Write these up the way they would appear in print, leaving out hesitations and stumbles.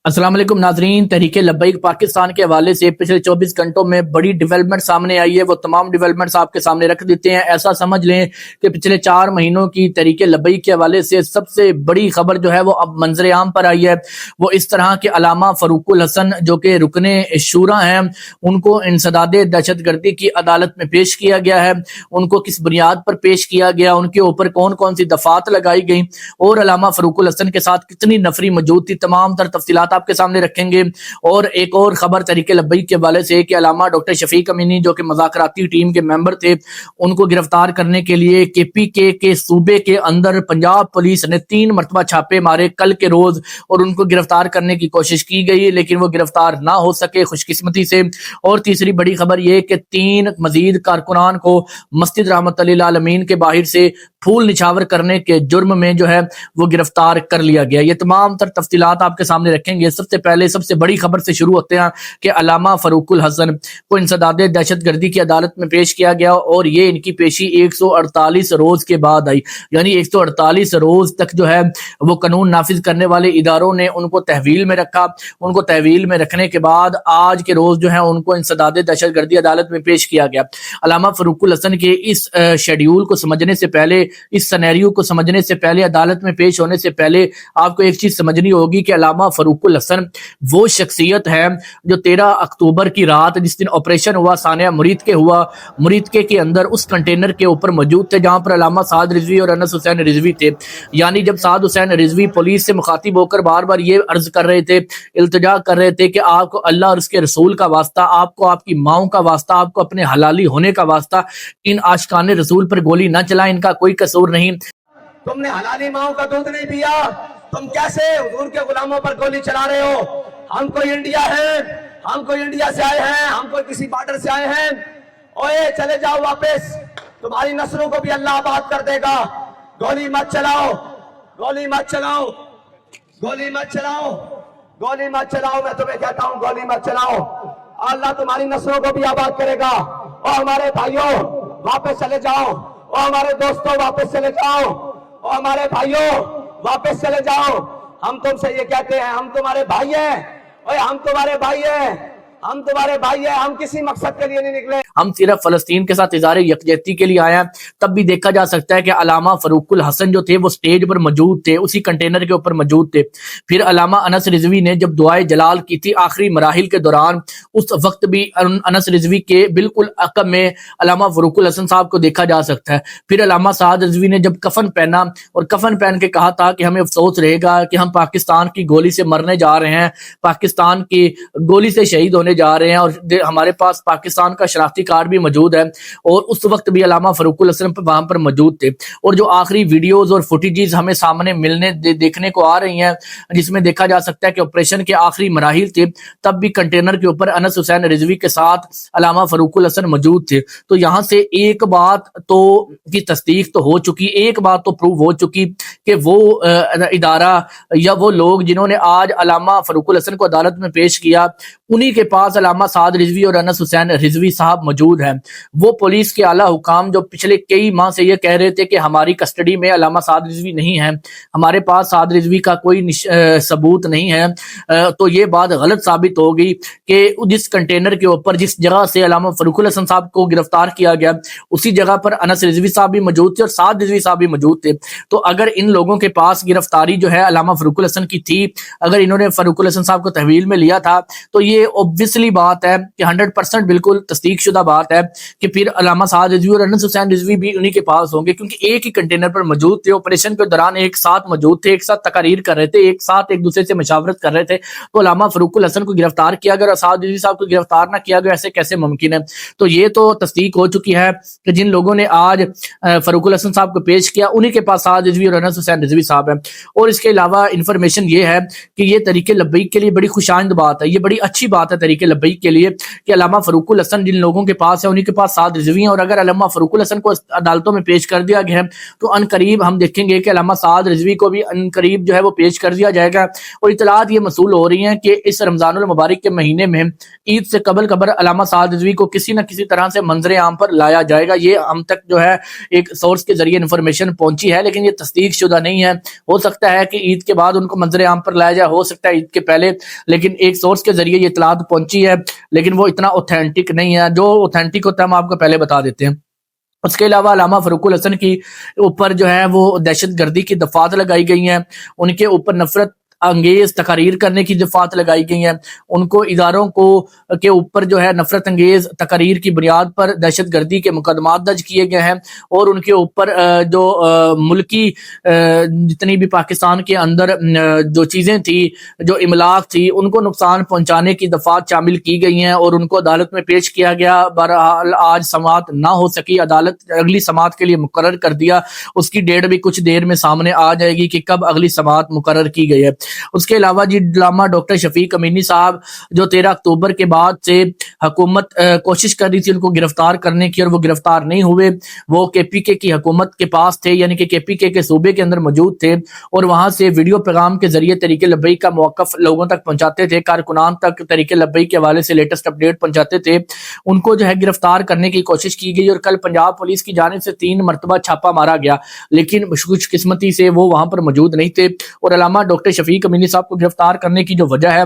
अस्सलाम वालेकुम नाजरीन। तहरीक लब्बैक पाकिस्तान के हवाले से पिछले 24 घंटों में बड़ी डेवलपमेंट सामने आई है। वो तमाम डेवलपमेंट्स आपके सामने रख देते हैं। ऐसा समझ लें कि पिछले 4 महीनों की तहरीक लब्बैक के हवाले से सबसे बड़ी खबर जो है वो अब मंजर आम पर आई है। वो इस तरह के अलामा फ़ारूकुल हसन जो कि रुकने शूरा हैं, उनको इंसदादे दहशत गर्दी की अदालत में पेश किया गया है। उनको किस बुनियाद पर पेश किया गया, उनके ऊपर कौन कौन सी दफात लगाई गई और अलामा फ़ारूकुल हसन के साथ कितनी नफरी मौजूद थी, तमाम तर तफसीलात आपके सामने रखेंगे। और एक और खबर तहरीक लब्बैक के हवाले से कि अलामा डॉक्टर शफीक अमीनी जो कि मुज़ाकराती टीम के मेंबर थे, उनको गिरफ्तार करने के लिए केपीके के सूबे के अंदर पंजाब पुलिस ने 3 मरतबा छापे मारे कल के रोज और उनको गिरफ्तार करने की कोशिश की गई, लेकिन वो गिरफ्तार ना हो सके खुशकिस्मती से। और तीसरी बड़ी खबर यह कि 3 मजीद कारकुनान को मस्जिद रहमतुल्लिल आलमीन के बाहर से फूल निछावर करने के जुर्म में जो है वो गिरफ्तार कर लिया गया। ये तमाम तर तफसीलात आपके सामने रखेंगे। सबसे पहले सबसे बड़ी खबर से शुरू होते हैं कि अलामा फ़ारूकुल हसन को इंसदादे दहशत गर्दी की अदालत में पेश किया गया और ये इनकी पेशी 148 रोज के बाद आई। यानी 148 रोज तक जो है वो कानून नाफिज करने वाले इदारों ने उनको तहवील में रखा। उनको तहवील में रखने के बाद आज के रोज जो है उनको इंसदादे दहशत गर्दी अदालत में पेश किया गया। अलामा फ़ारूकुल हसन के इस शेड्यूल को समझने से पहले, इस सिनेरियो को समझने से पहले, अदालत में पेश होने से पहले आपको एक चीज समझनी होगी कि अलामा फ़ारूकुल हसन वो शख्सियत है जो 13 अक्टूबर की रात जिस दिन ऑपरेशन हुआ सानिया मुरीदके के अंदर उस कंटेनर के ऊपर मौजूद थे जहां पर अलामा साद रिजवी और अनस हुसैन रिजवी थे। यानी जब साद हुसैन रिजवी पुलिस से मुखातिब होकर बार बार ये अर्ज कर रहे थे, इल्तिजा कर रहे थे कि आपको अल्लाह और उसके रसूल का वास्ता, आपको आपकी माओं का वास्ता, आपको अपने हलाली होने का वास्ता, इन आशिकाने रसूल पर गोली न चलाएं, इनका कोई कसूर नहीं। तुमने हलाली माओं का दूध नहीं पिया, तुम कैसे हुजूर के गुलामों पर गोली चला रहे हो? हम कोई इंडिया है, हम कोई इंडिया से आए हैं, हम कोई किसी बॉर्डर से आए हैं। ओए चले जाओ वापस, तुम्हारी नस्लों को भी अल्लाह आबाद कर देगा। गोली मत चलाओ, गोली मत चलाओ, गोली मत चलाओ, गोली मत चलाओ, मैं तुम्हें कहता हूं गोली मत चलाओ। अल्लाह तुम्हारी नस्लों को भी आबाद करेगा। और हमारे भाइयों वापस चले जाओ, और हमारे दोस्तों वापस चले जाओ, और हमारे भाइयों वापस चले जाओ। हम तुमसे ये कहते हैं, हम तुम्हारे भाई हैं, ओए हम तुम्हारे भाई हैं, हम तुम्हारे भाई हैं, हम किसी मकसद के लिए नहीं निकले। हम सिर्फ फलस्तीन के साथ इज़हार यकजहती के लिए आए हैं। तब भी देखा जा सकता है कि अलामा फ़ारूकुल हसन जो थे वो स्टेज पर मौजूद थे, उसी कंटेनर के ऊपर मौजूद थे। फिर अलामा अनस रिजवी ने जब दुआए जलाल की थी आखिरी मराहिल के दौरान, उस वक्त भी अनस रिजवी के बिल्कुल अकब में अलामा फ़ारूकुल हसन साहब को देखा जा सकता है। फिर अलामा साद रिजवी ने जब कफन पहना और कफन पहन के कहा था कि हमें अफसोस रहेगा कि हम पाकिस्तान की गोली से मरने जा रहे हैं, पाकिस्तान की गोली से शहीद होने जा रहे हैं और हमारे पास पाकिस्तान का शनाख्ती कार्ड भी मौजूद है। और उस वक्त भी अलामा फ़ारूकुल हसन वहां पर मौजूद थे। और जो आखिरी वीडियोस और फुटेजेस हमें सामने देखने को आ रही हैं, जिसमें देखा जा सकता है कि ऑपरेशन के आखिरी मराहिल थे, तब भी कंटेनर के ऊपर अनस हुसैन रिजवी के साथ अलामा फ़ारूकुल हसन मौजूद थे। तो यहाँ से एक बात तो की तस्दीक तो हो चुकी, एक बात तो प्रूव हो चुकी कि वो इदारा या वो लोग जिन्होंने आज अलामा फ़ारूकुल हसन को अदालत में पेश किया, उन्हीं के पास अलामा साद रिजवी और अनस हुसैन रिजवी साहब मौजूद हैं। वो पुलिस के आला हुकाम जो पिछले कई माह से ये कह रहे थे कि हमारी कस्टडी में अलामा साद रिजवी नहीं है, हमारे पास साद रिजवी का कोई सबूत नहीं है, तो ये बात गलत साबित हो गई कि जिस कंटेनर के ऊपर जिस जगह से अलामा फ़ारूकुल हसन साहब को गिरफ्तार किया गया, उसी जगह पर अनस रिजवी साहब भी मौजूद थे और साद रिजवी साहब भी मौजूद थे। तो अगर इन लोगों के पास गिरफ्तारी जो है अलामा फ़ारूकुल हसन की थी, अगर इन्होंने फ़ारूकुल हसन साहब को तहवील में लिया था, तो ये ऑब्वियसली बात है कि 100% बिल्कुल तस्दीक शुदा बात है कि फिर अलामा साद रिजवी और अनस हुसैन रिजवी भी उन्हीं के पास होंगे, क्योंकि एक ही कंटेनर पर मौजूद थे, ऑपरेशन के दौरान एक साथ मौजूद थे, एक साथ तकारीर कर रहे थे, एक साथ एक दूसरे से मशावरत कर रहे थे। तो अलामा फ़ारूकुल हसन को गिरफ्तार किया गया और साद रिजवी साहब को गिरफ्तार ना किया गया, ऐसे कैसे मुमकिन है? तो ये तो तस्दीक हो चुकी है कि जिन लोगों ने आज फ़ारूकुल हसन साहब को पेश किया, उन्हीं के पास साद रिजवी और अनस हुसैन रिजवी साहब है। और इसके अलावा इंफॉर्मेशन ये है कि ये तहरीक लब्बैक के लिए बड़ी खुशाइंद बात है, ये बड़ी अच्छी اچھی بات ہے تحریک لبیک کے لیے کہ علامہ فاروق الحسن جن لوگوں کے پاس ہے انہیں کے پاس 7 رضوی ہیں، اور اگر علامہ فاروق الحسن کو عدالتوں میں پیش کر دیا گیا ہے تو ان قریب ہم دیکھیں گے کہ علامہ سعد رضوی کو بھی ان قریب جو ہے وہ پیش کر دیا جائے گا۔ اور اطلاعات یہ موصول ہو رہی ہیں کہ اس رمضان المبارک کے مہینے میں عید سے قبل علامہ سعد رضوی کو کسی نہ کسی طرح سے منظر عام پر لایا جائے گا۔ یہ ہم تک جو ہے ایک سورس کے ذریعے انفارمیشن پہنچی ہے، لیکن یہ تصدیق شدہ نہیں ہے۔ ہو سکتا ہے کہ عید کے بعد ان کو منظر عام پر لایا جائے، ہو سکتا ہے عید کے پہلے، لیکن ایک سورس کے ذریعے یہ اطلاعات پہنچی ہے، لیکن وہ اتنا اوتھینٹک نہیں ہے۔ جو اوتھینٹک ہوتا ہے ہم آپ کو پہلے بتا دیتے ہیں۔ اس کے علاوہ علامہ فاروق الحسن کی اوپر جو ہے وہ دہشت گردی کی دفعات لگائی گئی ہیں، ان کے اوپر نفرت انگیز تقاریر کرنے کی دفعات لگائی گئی ہیں، ان کو اداروں کے اوپر جو ہے نفرت انگیز تقاریر کی بنیاد پر دہشت گردی کے مقدمات درج کیے گئے ہیں، اور ان کے اوپر جو ملکی جتنی بھی پاکستان کے اندر جو چیزیں تھی، جو املاک تھی، ان کو نقصان پہنچانے کی دفعات شامل کی گئی ہیں اور ان کو عدالت میں پیش کیا گیا۔ بہرحال آج سماعت نہ ہو سکی، عدالت اگلی سماعت کے لیے مقرر کر دیا، اس کی ڈیٹ بھی کچھ دیر میں سامنے آ جائے گی کہ کب اگلی سماعت مقرر کی گئی ہے۔ اس کے علاوہ علامہ ڈاکٹر شفیق امینی صاحب جو 13 اکتوبر کے بعد سے حکومت کوشش کر رہی تھی ان کو گرفتار کرنے کی، اور وہ گرفتار نہیں ہوئے، وہ کے پی کے کی حکومت کے پاس تھے، یعنی کہ کے پی کے صوبے کے اندر موجود تھے، اور وہاں سے ویڈیو پیغام کے ذریعے تحریک لبیک کا موقف لوگوں تک پہنچاتے تھے، کارکنان تک تحریک لبیک کے حوالے سے لیٹسٹ اپڈیٹ پہنچاتے تھے۔ ان کو جو ہے گرفتار کرنے کی کوشش کی گئی، اور کل پنجاب پولیس کی جانب سے 3 مرتبہ چھاپا مارا گیا، لیکن خوش قسمتی سے وہ وہاں پر موجود نہیں تھے۔ اور علامہ ڈاکٹر شفیق امینی صاحب کو گرفتار کرنے کی جو وجہ ہے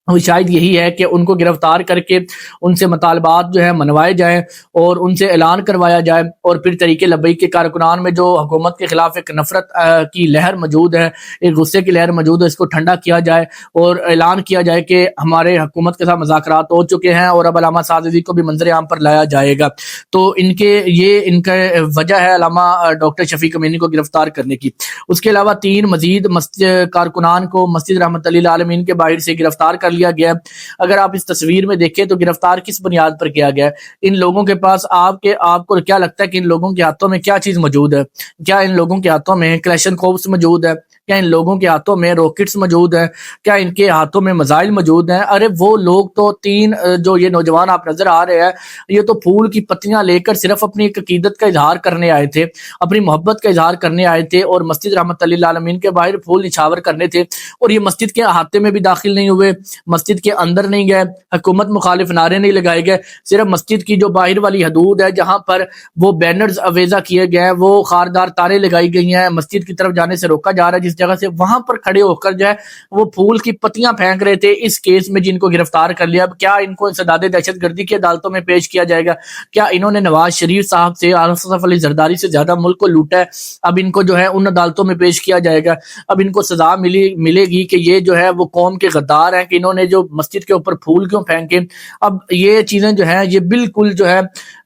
وہ شاید یہی ہے کہ ان کو گرفتار کر کے ان سے مطالبات جو ہے منوائے جائیں اور ان سے اعلان کروایا جائے، اور پھر تحریک لبیک کے کارکنان میں جو حکومت کے خلاف ایک نفرت کی لہر موجود ہے، ایک غصے کی لہر موجود ہے، اس کو ٹھنڈا کیا جائے اور اعلان کیا جائے کہ ہمارے حکومت کے ساتھ مذاکرات ہو چکے ہیں اور اب علامہ سعد رضوی کو بھی منظر عام پر لایا جائے گا۔ تو ان کا وجہ ہے علامہ ڈاکٹر شفیق امینی کو گرفتار کرنے کی۔ اس کے علاوہ 3 مزید کارکنان کو مسجد رحمت اللہ العالمین کے باہر سے گرفتار کر لیا گیا۔ اگر آپ اس تصویر میں دیکھیں تو گرفتار کس بنیاد پر کیا گیا ہے؟ ان لوگوں کے پاس آپ کو کیا لگتا ہے کہ ان لوگوں کے ہاتھوں میں کیا چیز موجود ہے؟ کیا ان لوگوں کے ہاتھوں میں کلیشن کوپس موجود ہے؟ کیا ان لوگوں کے ہاتھوں میں راکٹس موجود ہیں؟ کیا ان کے ہاتھوں میں میزائل موجود ہیں؟ ارے وہ لوگ تو 3 جو یہ نوجوان آپ نظر آ رہے ہیں، یہ تو پھول کی پتیاں لے کر صرف اپنی ایک عقیدت کا اظہار کرنے آئے تھے، اپنی محبت کا اظہار کرنے آئے تھے، اور مسجد رحمت اللہ العالمین کے باہر پھول نچھاور کرنے تھے، اور یہ مسجد کے احاطے میں بھی داخل نہیں ہوئے، مسجد کے اندر نہیں گئے، حکومت مخالف نعرے نہیں لگائے گئے، صرف مسجد کی جو باہر والی حدود ہے جہاں پر وہ بینرز اویزا کیے گئے ہیں، وہ خاردار تاریں لگائی گئی ہیں، مسجد کی طرف جانے سے روکا جا رہا ہے جس جگہ سے، وہاں پر کھڑے ہو کر جو ہے وہ پھول کی پتیاں پھینک رہے تھے۔ اس کیس میں جن کو گرفتار کر لیا، اب کیا ان کو انسداد دہشت گردی کی عدالتوں میں پیش کیا جائے گا؟ کیا انہوں نے نواز شریف صاحب سے، آصف علی زرداری سے زیادہ ملک کو لوٹا ہے؟ اب ان کو جو ہے ان عدالتوں میں پیش کیا جائے گا، اب ان کو سزا ملے گی کہ یہ جو ہے وہ قوم کے غدار ہیں کہ انہوں نے جو مسجد کے اوپر پھول کیوں پھینکے۔ اب یہ چیزیں جو ہیں یہ بالکل جو ہے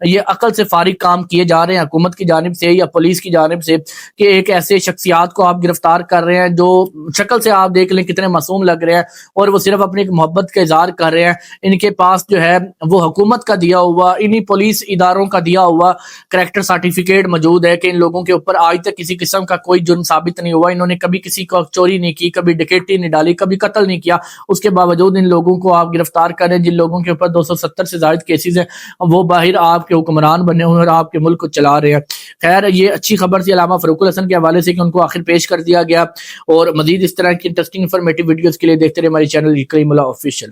یہ عقل سے فارغ کام کیے جا رہے ہیں حکومت کی جانب سے یا پولیس کی جانب سے، کہ ایک ایسے شخصیات کو آپ گرفتار کر رہے ہیں جو شکل سے آپ دیکھ لیں کتنے معصوم لگ رہے ہیں، اور وہ صرف اپنی ایک محبت کا اظہار کر رہے ہیں۔ ان کے پاس جو ہے وہ حکومت کا دیا ہوا، انہی پولیس اداروں کا دیا ہوا کریکٹر سرٹیفکیٹ موجود ہے کہ ان لوگوں کے اوپر آج تک کسی قسم کا کوئی جرم ثابت نہیں ہوا، انہوں نے کبھی کسی کو چوری نہیں کی، کبھی ڈکیتی نہیں ڈالی، کبھی قتل نہیں کیا، اس کے باوجود ان لوگوں کو آپ گرفتار کر رہے ہیں۔ جن لوگوں کے اوپر 270 سے زائد کیسز ہیں وہ باہر آپ کے حکمران بنے ہوئے اور آپ کے ملک کو چلا رہے ہیں۔ خیر یہ اچھی خبر تھی علامہ فاروق الحسن کے حوالے سے کہ ان کو آخر پیش کر دیا گیا، اور مزید اس طرح کی انٹرسٹنگ انفارمیٹیو ویڈیوز کے لیے دیکھتے رہے ہماری چینل کریم اللہ آفیشیل۔